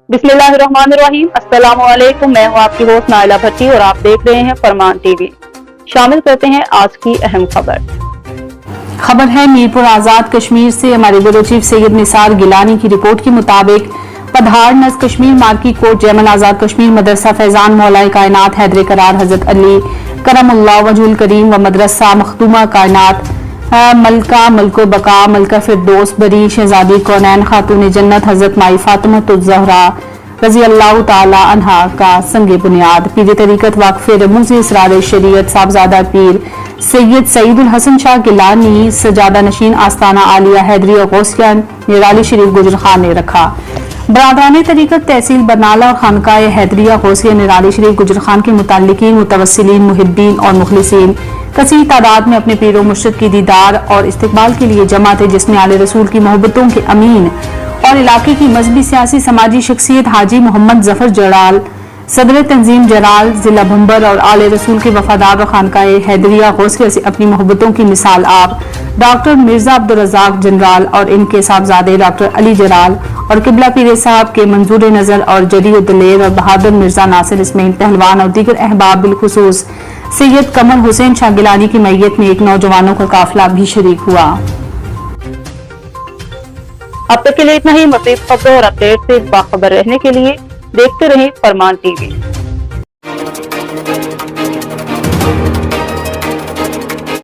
बिस्मिल्लाहिर्रहमानिर्रहीम। अस्सलाम वालेकुम। मैं हूँ आपकी होस्ट नाइला भट्टी और आप देख रहे हैं फरमान टीवी। शामिल करते हैं आज की अहम खबर है मीरपुर आज़ाद कश्मीर से हमारे ब्यूरो चीफ सैयद निसार गिलानी की रिपोर्ट के मुताबिक पधार नज़ कश्मीर मार्की कोट जैमन आज़ाद कश्मीर मदरसा फैजान मौलाए कायनात हैदर करार हजरत अली करमुल्लाह वजहुल करीम व मदरसा मखदूमा कायनात मलका मलको बका मलका फिरदौस बरी शहजादी कौनैन खातून जन्नत हजरत माई फातिमा ज़हरा रजी अल्लाह ताला अन्हा का संगे बुनियाद पीर तरीकत वाक़फ़े रमूज़ इसरार शरीयत साहबजादा पीर सैयद सईदुल हसन शाह गिलानी सजादा नशीन आस्ताना आलिया हैदरी और गौसिया निराली शरीफ गुजर खान ने रखा। बरादरान तरीकत तहसील बरनाला और खानकाए हैदरिया गौसिया निराली शरीफ गुजर खान के मुतल्लिकीन मुतवस्सिलीन मुहिब्बीन और मुखलिसीन कसीर तादाद में अपने पीरो मुर्शिद की दीदार और इस्तकबाल के लिए जमा थे, जिसमें आले रसूल की मोहब्बतों के अमीन और इलाके की मजहबी सियासी समाजी शख्सियत हाजी मोहम्मद जफर जलाल सदर तंजीम जलाल जिला भंबर और आले रसूल के वफादार और खानकाए हैदरिया गौसिया से अपनी मोहब्बतों की मिसाल आप डॉक्टर मिर्जा अब्दुल रज़ाक जनराल और इनके साहबजादे डॉक्टर अली जलाल और किबला पीर साहब के मंजूर नज़र और जरी दलेर और बहादुर मिर्जा नासिर इस्माइल पहलवान और दीगर अहबाब बिलखुसूस सैयद कमर हुसैन शाह गिलानी की मैयत में एक नौजवानों का काफिला भी शरीक हुआ। अब तक के लिए इतना ही। मज़ीद खबरों और अपडेट से बाखबर रहने के लिए देखते रहें फरमान टीवी।